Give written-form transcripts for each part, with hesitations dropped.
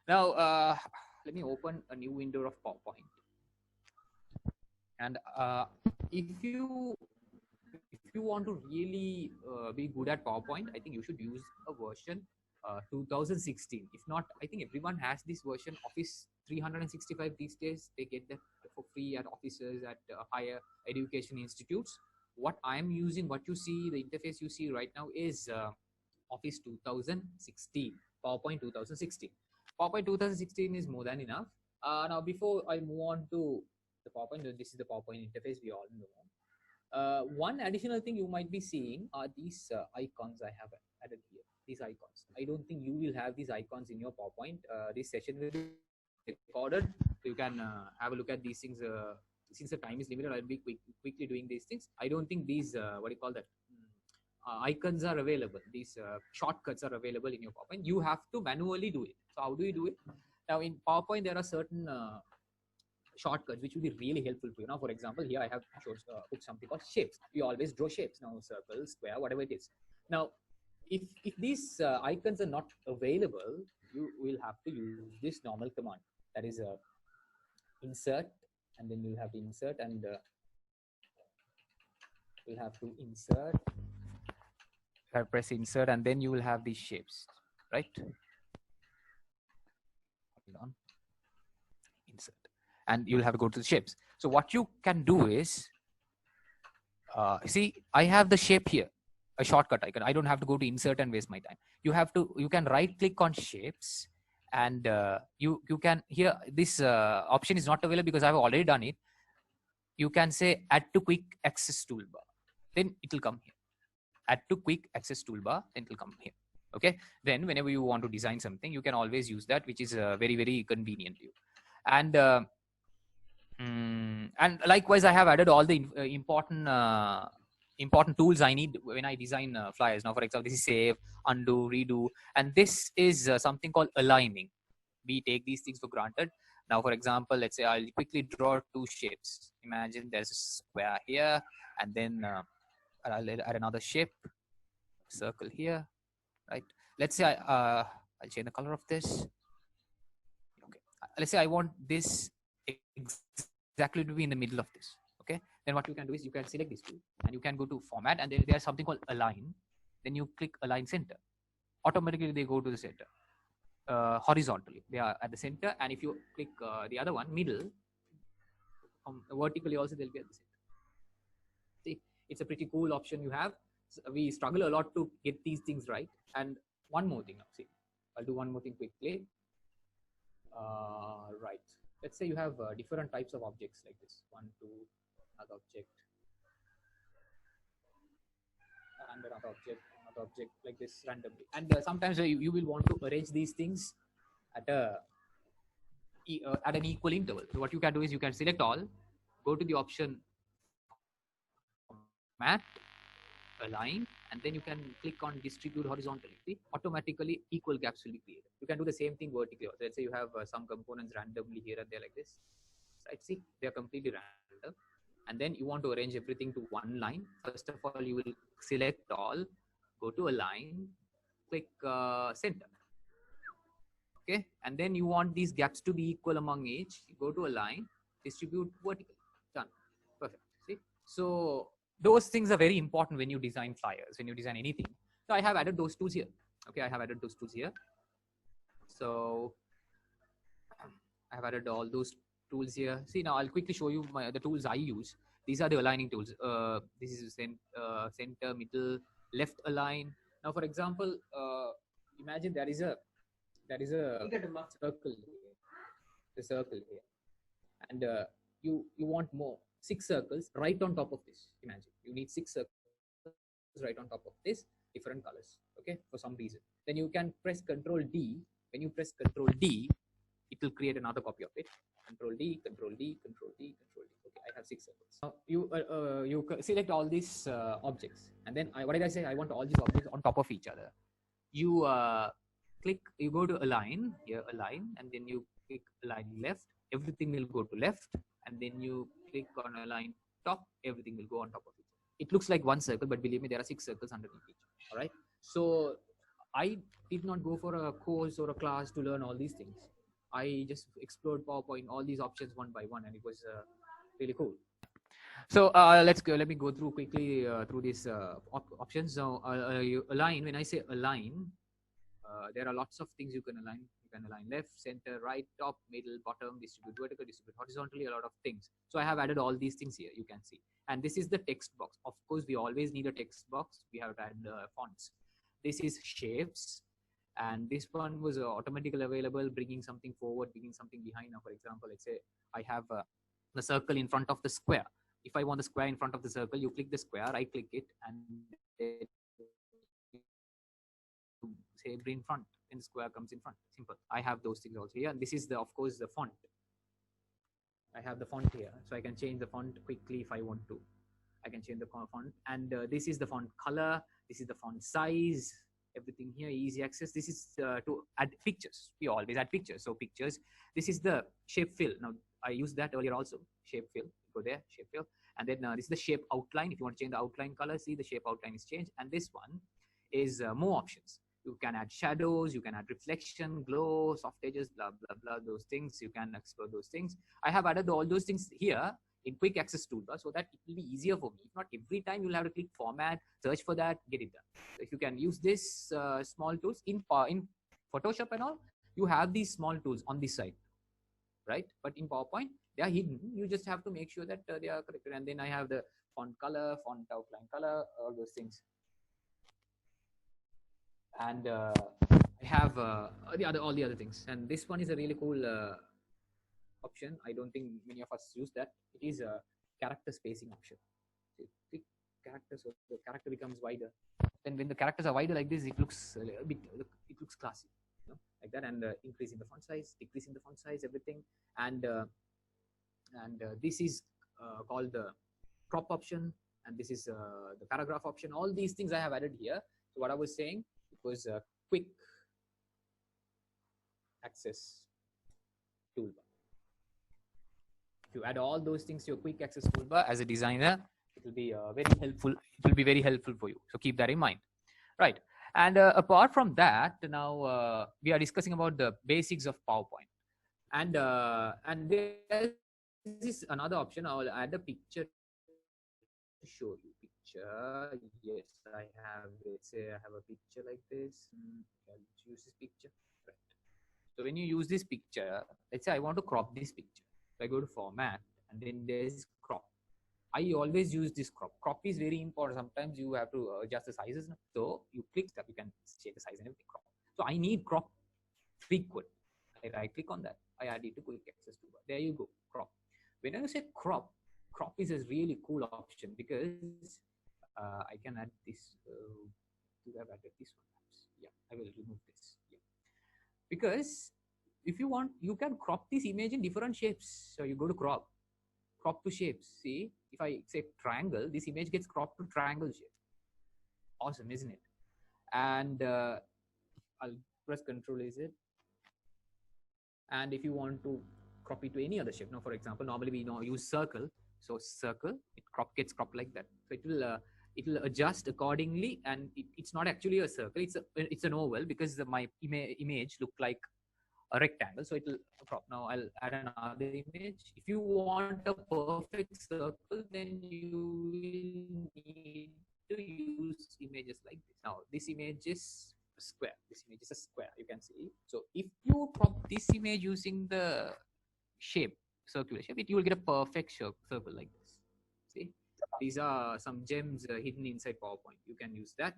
Now, let me open a new window of PowerPoint. And if you want to really be good at PowerPoint, I think you should use a version 2016. If not, I think everyone has this version, Office 365 these days. They get that for free at offices, at higher education institutes. What I'm using, what you see, the interface you see right now is Office 2016, PowerPoint 2016. PowerPoint 2016 is more than enough. Now, before I move on to the PowerPoint, this is the PowerPoint interface we all know. One additional thing you might be seeing are these icons I have added here. These icons. I don't think you will have these icons in your PowerPoint. This session will be recorded. So you can have a look at these things. Since the time is limited, I'll be quickly doing these things. I don't think these, what do you call that? Icons are available. These shortcuts are available in your PowerPoint. You have to manually do it. So how do you do it? Now in PowerPoint, there are certain shortcuts which will be really helpful for you. Now, for example, here I have put something called shapes. We always draw shapes now, circle, square, whatever it is. Now, if these icons are not available, you will have to use this normal command. That is insert, and then you'll have to insert, and you'll have to insert. Press insert, and then you will have these shapes, right? Hold on. Insert. And you'll have to go to the shapes. So what you can do is, see, I have the shape here, a shortcut icon. I don't have to go to insert and waste my time. You can right click on shapes, and you can, here, this option is not available because I've already done it. You can say add to quick access toolbar. Then it will come here. Add to quick access toolbar, then it will come here. Okay. Then whenever you want to design something, you can always use that, which is very, very convenient to you. And and likewise, I have added all the important tools I need when I design flyers. Now, for example, this is save, undo, redo, and this is something called aligning. We take these things for granted. Now, for example, let's say I'll quickly draw two shapes. Imagine there's a square here, and then I'll add another shape, circle here, right? Let's say I'll change the color of this. Okay, let's say I want this exactly to be in the middle of this. Okay, then what you can do is you can select these two, and you can go to format, and then there's something called align. Then you click align center. Automatically they go to the center. Horizontally they are at the center, and if you click the other one, middle, vertically also they'll be at the center. See, it's a pretty cool option you have. So we struggle a lot to get these things right. And one more thing now, see, I'll do one more thing quickly. Right, let's say you have different types of objects like this, 1, 2, another object, and another object like this randomly. And sometimes you will want to arrange these things at an equal interval. So what you can do is you can select all, go to the option format, align, and then you can click on distribute horizontally. See, automatically equal gaps will be created. You can do the same thing vertically. So let's say you have some components randomly here and there like this, right? See, they are completely random. And then you want to arrange everything to one line. First of all, you will select all, go to align, click center. Okay, and then you want these gaps to be equal among each. You go to align, distribute vertically. Done. Perfect. See, so those things are very important when you design flyers, when you design anything. So I have added those tools here. Okay, I have added those tools here. So I have added all those tools here. See, now I'll quickly show you the tools I use. These are the aligning tools. This is center, middle, left align. Now, for example, imagine there is a circle here, the circle here, and you want more 6 circles right on top of this. Imagine you need 6 circles right on top of this, different colors. Okay, for some reason, then you can press Control D. When you press Control D, it will create another copy of it. Control D, Control D, Control D, Control D. Okay, I have 6 circles. Now you select all these objects, and then what did I say? I want all these objects on top of each other. You click, you go to align here, align, and then you click align left. Everything will go to left, and then you click on align top. Everything will go on top of it. It looks like one circle, but believe me, there are 6 circles underneath each. All right. So I did not go for a course or a class to learn all these things. I just explored PowerPoint, all these options one by one, and it was really cool. So let's go. Let me go through quickly through these options. So you align. When I say align, there are lots of things you can align. You can align left, center, right, top, middle, bottom, distribute vertical, distribute horizontally, a lot of things. So I have added all these things here. You can see. And this is the text box. Of course, we always need a text box. We have to add fonts. This is shapes. And this one was automatically available, bringing something forward, bringing something behind. Now, for example, let's say I have the circle in front of the square. If I want the square in front of the circle, you click the square, I click it, and say bring front, and the square comes in front. Simple. I have those things also here. And this is the, of course, the font. I have the font here, so I can change the font quickly if I want to. I can change the font, and this is the font color. This is the font size. Everything here, easy access. This is to add pictures. We always add pictures. So pictures. This is the shape fill. Now I used that earlier also. Shape fill. Go there. Shape fill. And then this is the shape outline. If you want to change the outline color, see the shape outline is changed. And this one is more options. You can add shadows. You can add reflection, glow, soft edges, blah blah blah. Those things you can explore those things. I have added all those things here in quick access toolbar so that it will be easier for me. If not, every time you'll have to click format, search for that, get it done. So if you can use this small tools in Photoshop and all, you have these small tools on this side, right? But in PowerPoint, they are hidden. You just have to make sure that they are correct. And then I have the font color, font outline color, all those things. And I have all the other things. And this one is a really cool option. I don't think many of us use that. It is a character spacing option. So you click character, so the character becomes wider. Then when the characters are wider like this, it looks a bit, it looks classy, you know, like that. And increasing the font size, decreasing the font size, everything. And this is called the crop option, and this is the paragraph option. All these things I have added here. So what I was saying, it was a quick access toolbar. If you add all those things to your quick access toolbar as a designer, it will be very helpful. It will be very helpful for you. So keep that in mind, right? And apart from that, now we are discussing about the basics of PowerPoint, and there is another option. I will add a picture to show you. Picture, yes, I have. Let's say I have a picture like this. I'll use this picture, right? So when you use this picture, let's say I want to crop this picture. So I go to format, and then there's crop. I always use this crop. Crop is very important. Sometimes you have to adjust the sizes. So you click that, you can change the size and everything. Crop. So I need crop frequent. I right click on that. I add it to quick access toolbar. There you go, crop. When I say crop, crop is a really cool option because I can add this. Do I have added this one? Yeah, I will remove this. Yeah. Because if you want, you can crop this image in different shapes. So you go to crop to shapes. See, if I say triangle, this image gets cropped to triangle shape. Awesome, isn't it? And I'll press Control Z. And if you want to crop it to any other shape, now for example, normally we use circle. So circle, it gets cropped like that. So it will adjust accordingly, and it's not actually a circle. It's an oval because my image look like a rectangle, so it will crop. Now I'll add another image. If you want a perfect circle, then you will need to use images like this. Now this image is a square. This image is a square. You can see. So if you crop this image using the shape, circular shape, you will get a perfect circle like this. See, these are some gems hidden inside PowerPoint. You can use that.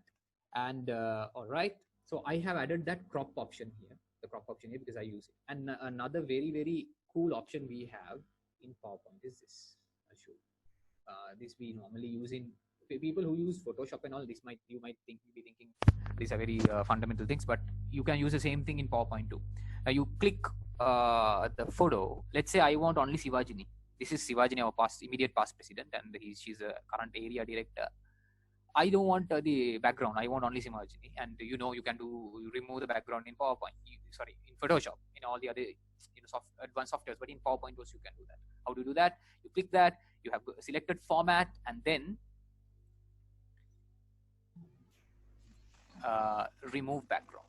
And all right. So I have added that crop option here. The crop option here because I use it. And another very, very cool option we have in PowerPoint is this. I'll show you. This we normally use in people who use Photoshop and all. This you might be thinking these are very fundamental things, but you can use the same thing in PowerPoint too. Now you click the photo. Let's say I want only Sivajini. This is Sivajini, our immediate past president, and she's a current area director. I don't want the background. I want only Sivajini, and you can remove the background in PowerPoint. In Photoshop, in all the other advanced softwares, but in PowerPoint also you can do that. How to do that? You click that. You have selected format, and then remove background.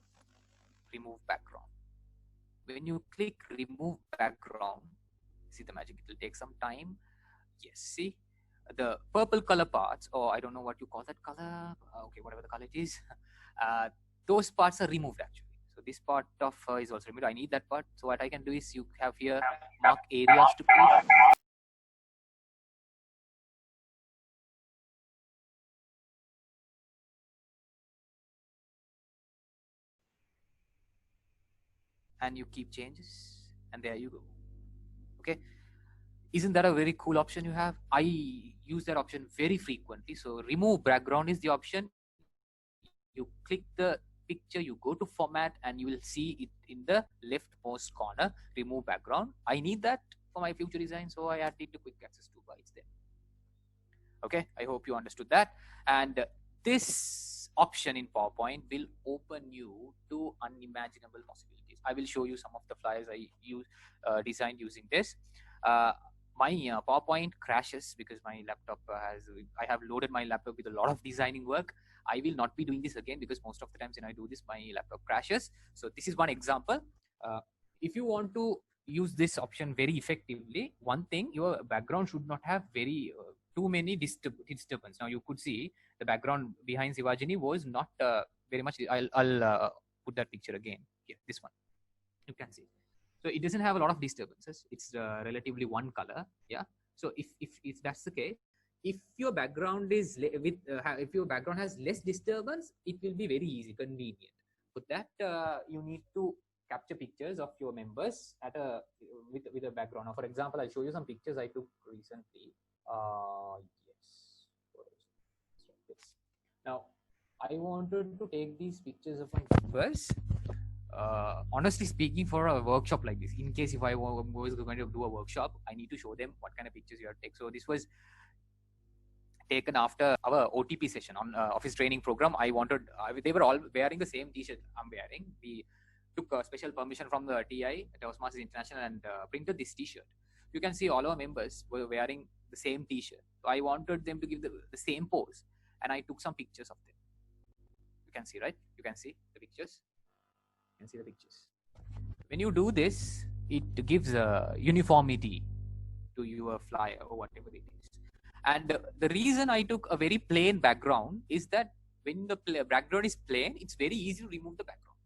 Remove background. When you click remove background, see the magic, it will take some time. Yes, see the purple color parts, or I don't know what you call that color. Okay, whatever the color it is, those parts are removed actually. So this part of is also removed. I need that part. So what I can do is you have here mark areas to click. And you keep changes, and there you go. Okay, isn't that a very cool option you have? I use that option very frequently. So remove background is the option. You click the picture, you go to format, and you will see it in the leftmost corner, remove background. I need that for my future design, so I add it to quick access toolbar. It's there. Okay, I hope you understood that. And this option in PowerPoint will open you to unimaginable possibilities. I will show you some of the flyers I designed using this. My PowerPoint crashes because my laptop I have loaded my laptop with a lot of designing work. I will not be doing this again because most of the times when I do this, my laptop crashes. So this is one example. If you want to use this option very effectively, one thing, your background should not have very too many disturbance. Now you could see the background behind Sivajini was not very much. I'll put that picture again. Here, this one. You can see. So it doesn't have a lot of disturbances. It's relatively one color. Yeah. So if that's the case, if your background is if your background has less disturbance, it will be very easy, convenient. For that, you need to capture pictures of your members at a with a background. Now, for example, I'll show you some pictures I took recently. Yes. Now, I wanted to take these pictures of my members. Honestly speaking, for a workshop like this, in case if I was going to do a workshop, I need to show them what kind of pictures you have to take. So this was taken after our OTP session on office training program. They were all wearing the same t-shirt I'm wearing. We took a special permission from the TI, Toastmasters International, and printed this t-shirt. You can see all our members were wearing the same t-shirt. So I wanted them to give the same pose, and I took some pictures of them. You can see, right? You can see the pictures. You can see the pictures. When you do this, it gives a uniformity to your flyer or whatever it is. And the reason I took a very plain background is that when the background is plain, it's very easy to remove the background.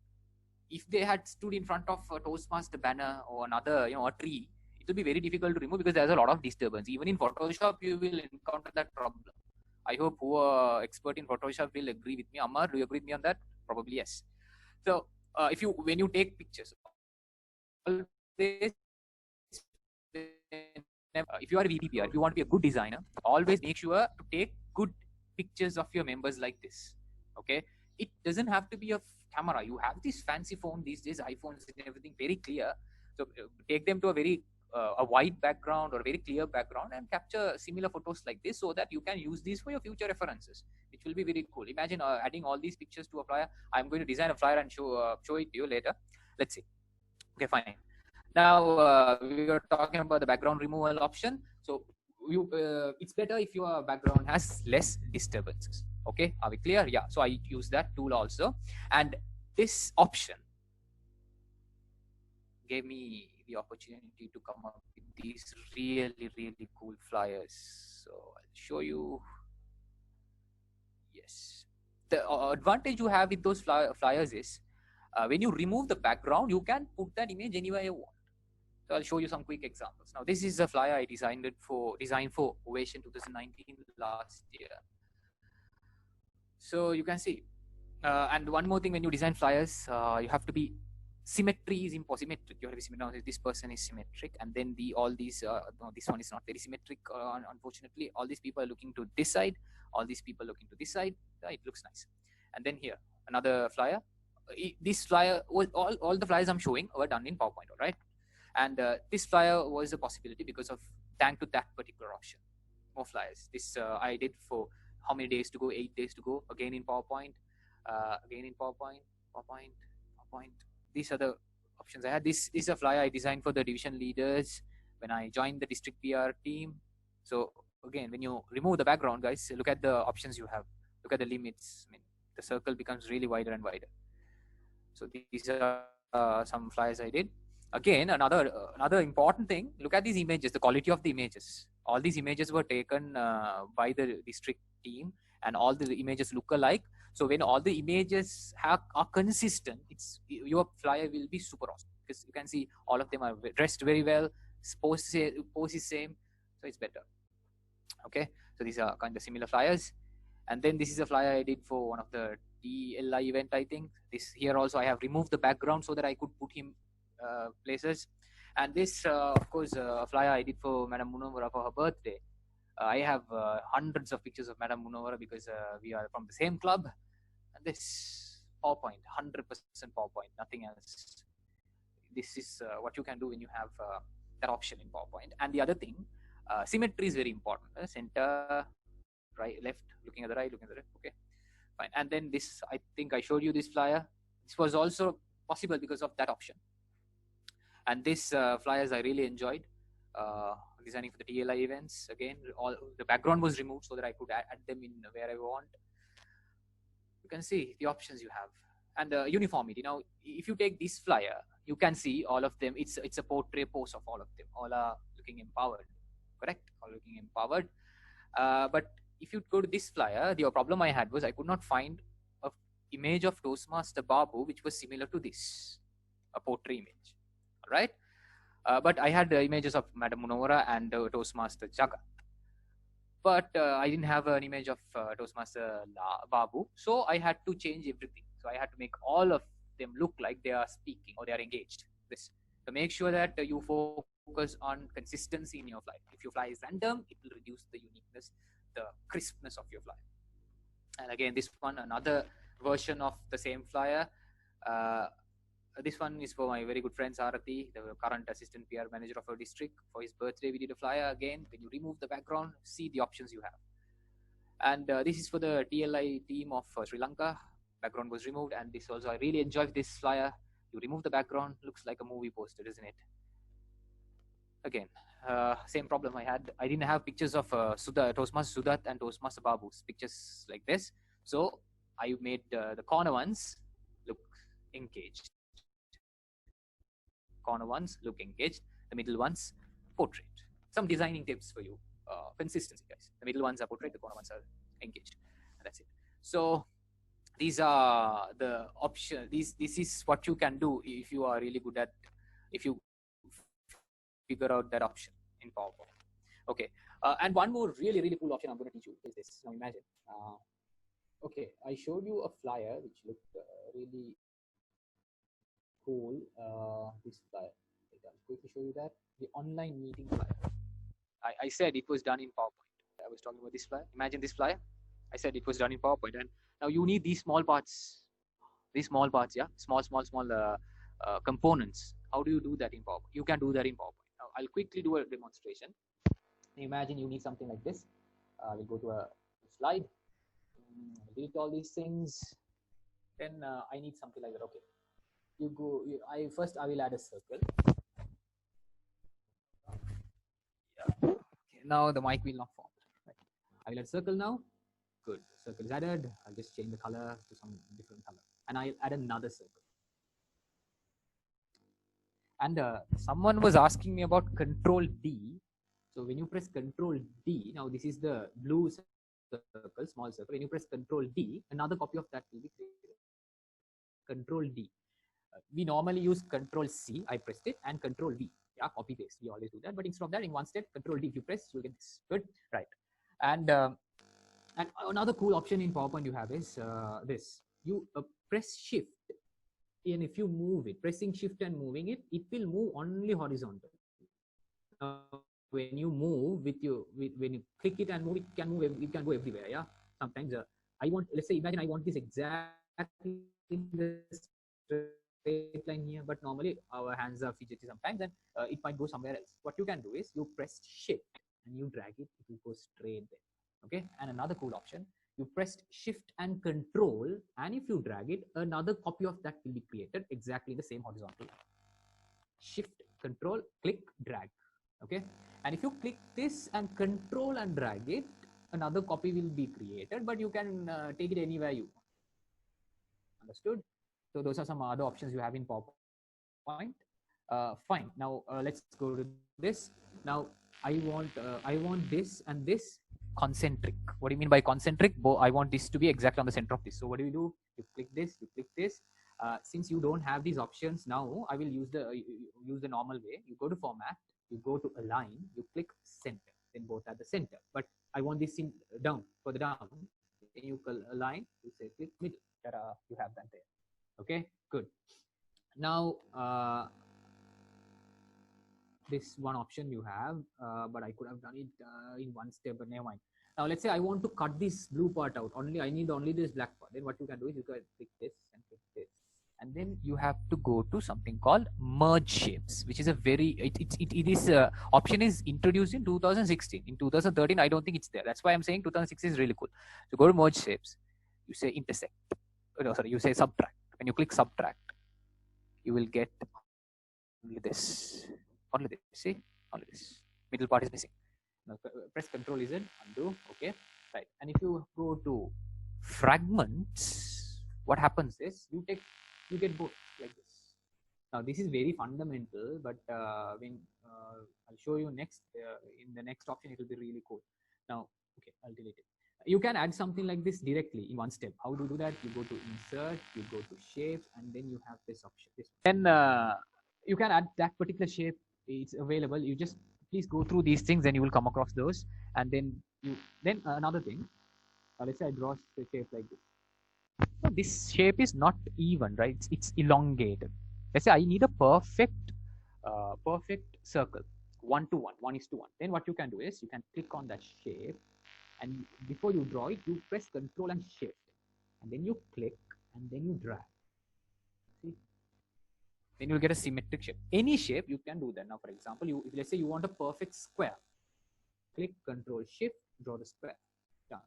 If they had stood in front of a Toastmaster banner or another, a tree, it will be very difficult to remove because there's a lot of disturbance. Even in Photoshop, you will encounter that problem. I hope who are expert in Photoshop will agree with me. Amar, do you agree with me on that? Probably yes. So when you take pictures, always, if you are a VPPR, if you want to be a good designer, always make sure to take good pictures of your members like this. Okay, it doesn't have to be a camera. You have this fancy phone these days, iPhones and everything, very clear. So take them to a very a white background or a very clear background and capture similar photos like this, so that you can use these for your future references, which will be very cool. Imagine adding all these pictures to a flyer. I'm going to design a flyer and show it to you later. Let's see. Okay, fine. Now we are talking about the background removal option. So it's better if your background has less disturbances. Okay, are we clear? Yeah. So I use that tool also, and this option gave me the opportunity to come up with these really cool flyers. So I'll show you. Yes, the advantage you have with those flyers is when you remove the background, you can put that image anywhere you want. So I'll show you some quick examples. Now this is a flyer I designed for Ovation 2019 last year. So you can see, and one more thing, when you design flyers, you have to be symmetry is impossible. You have to be symmetric. This person is symmetric, and then all these no, this one is not very symmetric. Unfortunately, all these people are looking to this side. All these people looking to this side. It looks nice. And then here another flyer. This flyer, all the flyers I'm showing were done in PowerPoint, all right? And this flyer was a possibility because of thanks to that particular option. More flyers. This I did for how many days to go? 8 days to go. Again in PowerPoint. Again in PowerPoint. These are the options I had. This is a flyer I designed for the division leaders when I joined the district PR team. So again, when you remove the background, guys, look at the options you have. Look at the limits. I mean, The circle becomes really wider and wider. So these are some flyers I did. Again, another important thing, look at these images, the quality of the images. All these images were taken by the district team, and all the images look alike. So when all the images are consistent, your flyer will be super awesome, because you can see all of them are dressed very well, pose is same, so it's better. Okay, so these are kind of similar flyers. And then this is a flyer I did for one of the TLI event, I think. This here also I have removed the background so that I could put him places. And this, of course, a flyer I did for Madam Munawara for her birthday. I have hundreds of pictures of Madam Munawara because we are from the same club. And this PowerPoint, 100% PowerPoint, nothing else. This is what you can do when you have that option in PowerPoint. And the other thing, symmetry is very important. Center, right, left, looking at the right, looking at the left. Okay, fine. And then this, I think I showed you this flyer. This was also possible because of that option. And this flyers I really enjoyed designing for the TLI events. Again, all the background was removed so that I could add them in where I want. You can see the options you have, and the uniformity. Now, if you take this flyer, you can see all of them. It's a portrait pose of all of them. All are looking empowered, correct? All looking empowered. But if you go to this flyer, the problem I had was I could not find an image of Toastmaster Babu which was similar to this, a portrait image. All right. But I had images of Madam Munawara and Toastmaster Jagat. But I didn't have an image of Toastmaster Babu, so I had to change everything. So I had to make all of them look like they are speaking or they are engaged. This to make sure that you focus on consistency in your fly. If your fly is random, it will reduce the uniqueness, the crispness of your fly. And again, this one, another version of the same flyer. This one is for my very good friend Sarathi, the current assistant PR manager of our district. For his birthday, we did a flyer. Again, when you remove the background, see the options you have. And this is for the TLI team of Sri Lanka. Background was removed, and this also, I really enjoyed this flyer. You remove the background, looks like a movie poster, isn't it? Again, same problem I had. I didn't have pictures of Toastmaster Sudat and Toastmaster Babu's pictures like this. So I made the corner ones look engaged. Corner ones look engaged. The middle ones, portrait. Some designing tips for you. Consistency, guys. The middle ones are portrait, the corner ones are engaged. And that's it. So these are the options. This is what you can do if you are really good at, if you figure out that option in PowerPoint. Okay. And one more really cool option I'm going to teach you is this. Now imagine. Okay, I showed you a flyer which looked really cool. This flyer. I'll quickly show you that. The online meeting flyer. I said it was done in PowerPoint. I was talking about this flyer. Imagine this flyer. I said it was done in PowerPoint. And now you need these small parts. These small parts, yeah? Small components. How do you do that in PowerPoint? You can do that in PowerPoint. Now, I'll quickly do a demonstration. Imagine you need something like this. We'll go to a slide. Delete all these things. Then I need something like that. Okay. First I will add a circle. Yeah. Okay. Now the mic will not form. Right. I will add a circle now. Good. Circle is added. I'll just change the color to some different color. And I'll add another circle. And someone was asking me about Control D. So when you press Control D, now this is the blue circle, small circle. When you press Control D, another copy of that will be created. Control D. We normally use Control C. I pressed it, and Control V. Yeah, copy paste. We always do that. But instead of that, in one step, Control D. If you press, you'll get this. Good, right? And another cool option in PowerPoint you have is this. You press Shift, and if you move it, pressing Shift and moving it, it will move only horizontal. When you move when you click it and move, it can move. It can go everywhere. Yeah. Sometimes let's say, imagine I want this exactly in the straight line here, but normally our hands are fidgety sometimes, and it might go somewhere else. What you can do is you press Shift and you drag it. It will go straight there. Okay. And another cool option, you pressed Shift and Control, and if you drag it, another copy of that will be created exactly the same horizontal line. Shift, Control, click, drag. Okay. And if you click this and Control and drag it, another copy will be created, but you can take it anywhere you want. Understood? So those are some other options you have in PowerPoint. Fine. Now let's go to this. Now I want this and this concentric. What do you mean by concentric? I want this to be exactly on the center of this. So what do? You click this, you click this. Since you don't have these options now, I will use the normal way. You go to format, you go to align, you click center. Then both at the center. But I want this in down, further down. Then you align, you say click middle. You have that there. Okay, good. Now this one option you have, but I could have done it in one step, but never mind. Now let's say I want to cut this blue part out. I need only this black part. Then what you can do is you can click this and click this, and then you have to go to something called merge shapes, which is a very it is option is introduced in 2016. In 2013, I don't think it's there. That's why I'm saying 2016 is really cool. So go to merge shapes. You say intersect. No, sorry, you say subtract. When you click subtract, you will get only this. Only this. See, only this. Middle part is missing. Now press Control Z, undo. Okay, right. And if you go to fragments, what happens is you get both like this. Now this is very fundamental, but when I'll show you next in the next option, it will be really cool. Now, okay, I'll delete it. You can add something like this directly in one step. How to do that? You go to insert, you go to shapes, and then you have this option. Then you can add that particular shape. It's available. You just please go through these things, and you will come across those. And then another thing. Let's say I draw a shape like this. So this shape is not even, right? It's elongated. Let's say I need a perfect circle, 1 to 1, 1:1. Then what you can do is you can click on that shape, and before you draw it, you press Control and Shift, and then you click, and then you drag. See, then you'll get a symmetric shape. Any shape you can do that. Now, for example, let's say you want a perfect square. Click Control Shift, draw the square. Done.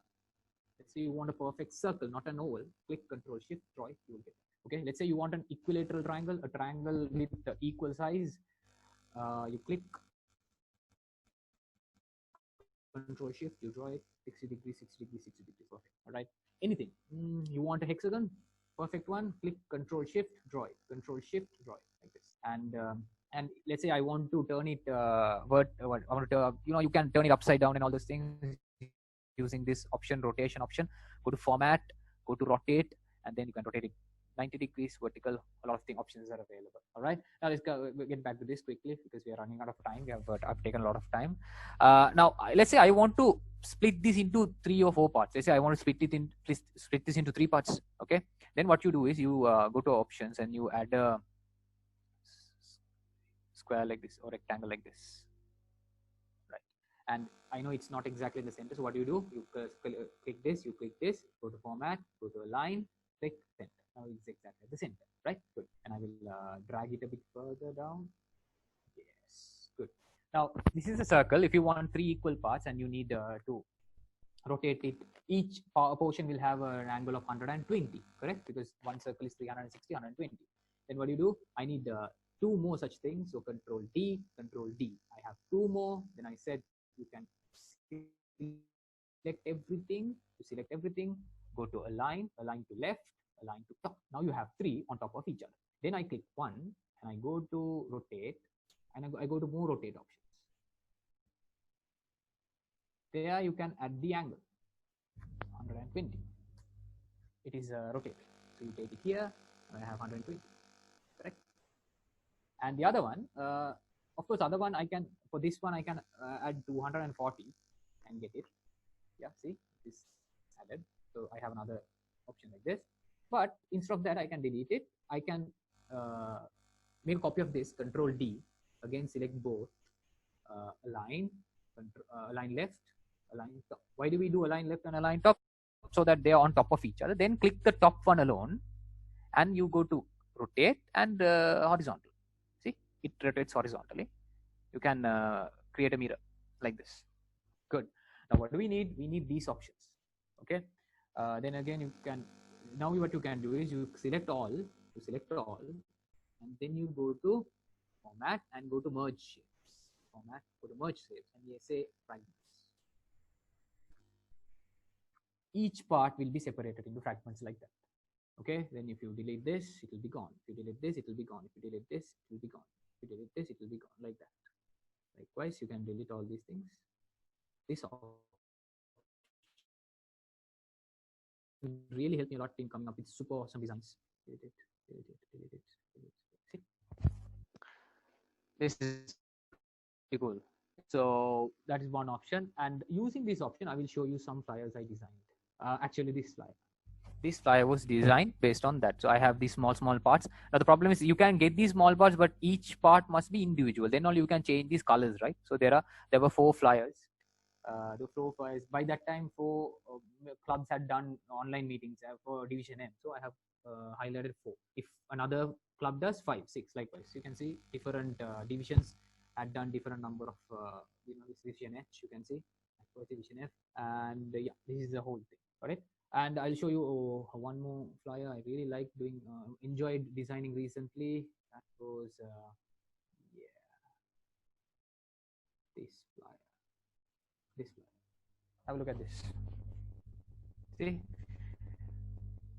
Let's say you want a perfect circle, not an oval. Click Control Shift, draw it. You will get. Okay. Let's say you want an equilateral triangle, a triangle with equal size. You click Control Shift, you draw it. 60 degrees, 60 degrees, 60 degrees. Perfect. All right. Anything. You want a hexagon? Perfect one. Click Control Shift, draw it. Control Shift, draw it like this. And let's say I want to turn it I want to you can turn it upside down and all those things using this option, rotation option. Go to format, go to rotate, and then you can rotate it 90 degrees vertical. A lot of thing options are available. All right. Now let's get back to this quickly because we are running out of time. I've taken a lot of time. Now let's say I want to split this into 3 or 4 parts. Let's say I want to split this into 3 parts. Okay. Then what you do is you go to options and you add a square like this or rectangle like this. Right. And I know it's not exactly in the center. So what do? You click this, you click this, go to format, go to align, click center. Now it's exactly at the center, right? Good. And I will drag it a bit further down. Yes, good. Now this is a circle. If you want 3 equal parts and you need to rotate it, each portion will have an angle of 120, correct? Because one circle is 360, 120. Then what do? I need 2 more such things. So Control D, Control D. I have 2 more. Then I said you can select everything. You select everything. Go to align, align to left, align to top. Now you have 3 on top of each other. Then I click 1 and I go to rotate, and I go to more rotate options. There you can add the angle 120. It is rotated. So you take it here. I have 120. Correct. And the other one, of course, other one I can, for this one I can add 240 and get it. Yeah, see, this added. So I have another option like this. But instead of that, I can delete it. I can make a copy of this. Control D. Again, select both. Align, align left, align top. Why do we do align left and align top? So that they are on top of each other. Then click the top one alone, and you go to rotate and horizontal. See, it rotates horizontally. You can create a mirror like this. Good. Now what do we need? We need these options. Okay. Then again, you can, now what you can do is you select all, and then you go to format and go to merge shapes. Format, go to merge shapes, and you say fragments. Each part will be separated into fragments like that. Okay, then if you delete this, it will be gone. If you delete this, it will be gone. If you delete this, it will be gone. If you delete this, it will be gone, like that. Likewise, you can delete all these things. This will really help me a lot in coming up with super awesome designs. Delete it, delete it, delete it, delete it. See? This is pretty cool. So that is one option. And using this option, I will show you some flyers I designed. Actually, this flyer was designed based on that. So I have these small parts. Now the problem is you can get these small parts, but each part must be individual. Then only you can change these colors, right? So there were 4 flyers. The 4 flyers. By that time, 4 clubs had done online meetings for Division M. So I have highlighted 4. If another club does 5, 6, likewise. You can see different divisions had done different number of this Division H. You can see Division F, and yeah, this is the whole thing. Got it? And I'll show you one more flyer I really like doing, enjoyed designing recently. That was yeah, this flyer. Have a look at this. See,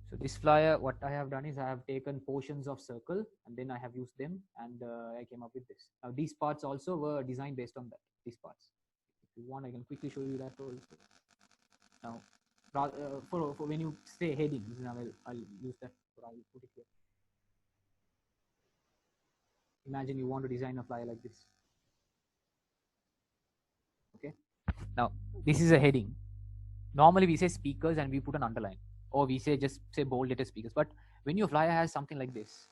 so this flyer, what I have done is I have taken portions of circle and then I have used them, and I came up with this. Now these parts also were designed based on that. These parts, if you want, I can quickly show you that also. Now for when you say headings, I'll use that. I'll put it here. Imagine you want to design a flyer like this. Okay, now this is a heading. Normally we say speakers and we put an underline, or we just say bold letter speakers. But when your flyer has something like this,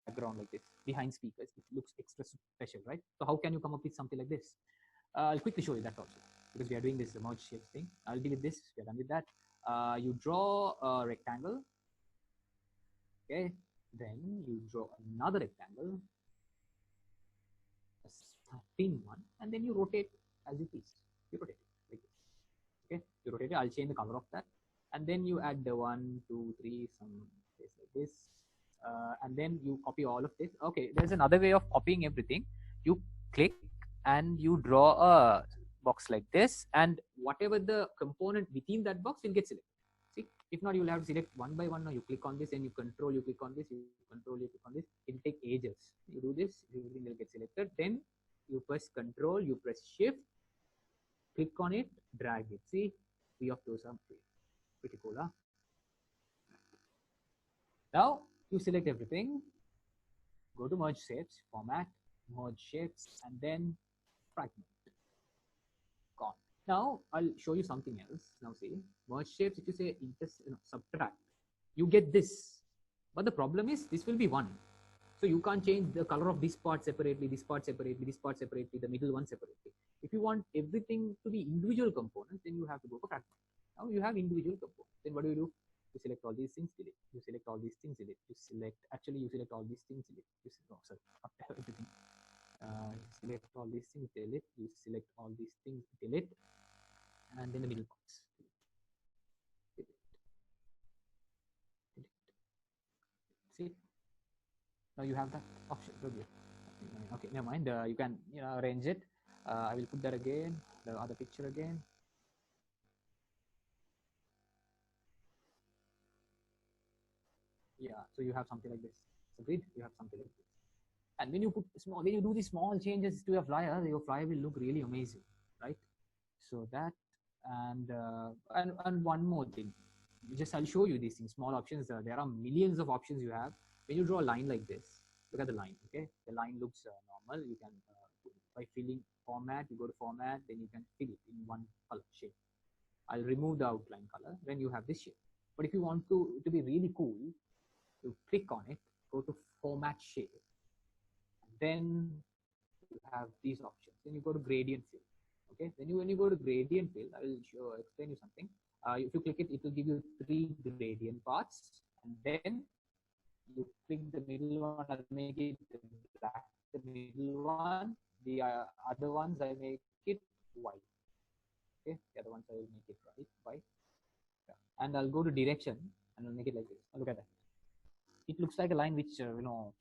background like this behind speakers, it looks extra special, right? So how can you come up with something like this? I'll quickly show you that also, because we are doing this merge shapes thing. I'll delete this. We are done with that. You draw a rectangle. Okay, then you draw another rectangle, a thin one, and then you rotate as you please. You rotate it like this. Okay, you rotate it. I'll change the color of that, and then you add the 1, 2, 3, some place like this, and then you copy all of this. Okay, there's another way of copying everything. You click and you draw a box like this, and whatever the component within that box will get selected. See, if not, you will have to select one by one. Now you click on this and you control, you click on this, you control, you click on this. It will take ages. You do this, everything will get selected. Then you press control, you press shift, click on it, drag it. See, 3 of those are free. Pretty cool, huh? Now you select everything, go to merge shapes, format, merge shapes, and then fragment. Gone. Now I'll show you something else. Now see, merge shapes, if you say subtract, you get this. But the problem is this will be 1. So you can't change the color of this part separately, this part separately, this part separately, the middle one separately. If you want everything to be individual components, then you have to go for fragment. Now you have individual components. Then what do? You select all these things, delete. You select all these things, delete. You select all these things, delete. You select, oh, sorry, everything. You select all these things, delete. You select all these things, delete. And then the middle box. Delete. See? Now you have that option. Okay, never mind. You can arrange it. I will put that again, the other picture again. Yeah, so you have something like this. Agreed? You have something like this. And when you do these small changes to your flyer will look really amazing, right? So that, and one more thing. I'll show you these things, small options. There are millions of options you have. When you draw a line like this, look at the line, okay? The line looks normal. You can, by filling format, you go to format, then you can fill it in one color shape. I'll remove the outline color, then you have this shape. But if you want to be really cool, you click on it, go to format shape, then you have these options. Then you go to gradient fill. Okay, then when you go to gradient fill, I will explain you something. If you click it, it will give you 3 gradient paths, and then you click the middle one, I'll make it black. The middle one, the other ones I make it white. Okay, the other ones I will make it white. And I'll go to direction and I'll make it like this. Look at that. It looks like a line which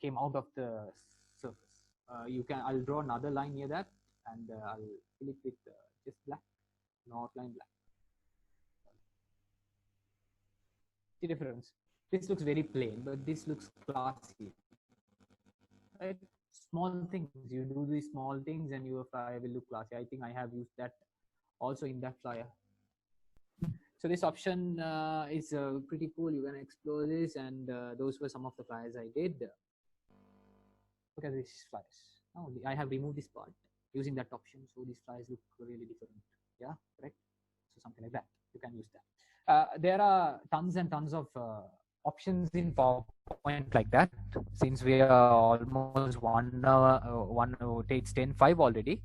came out of the surface. I'll draw another line near that, and I'll fill it with just black, no outline black. The difference. This looks very plain, but this looks classy. Right? Small things. You do these small things and your flyer will look classy. I think I have used that also in that flyer. So this option is pretty cool. You can explore this, and those were some of the flyers I did. Look at these flyers. Now I have removed this part using that option, so these flyers look really different. Yeah, correct. So something like that. You can use that. There are tons and tons of options in PowerPoint like that. Since we are almost it's 10:05 already.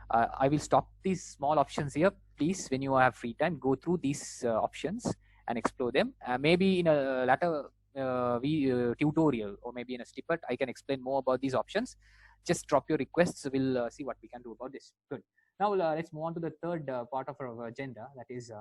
I will stop these small options here. Please, when you have free time, go through these options and explore them. Maybe in a later tutorial or maybe in a snippet, I can explain more about these options. Just drop your requests. We'll see what we can do about this. Good. Now let's move on to the third part of our agenda. That is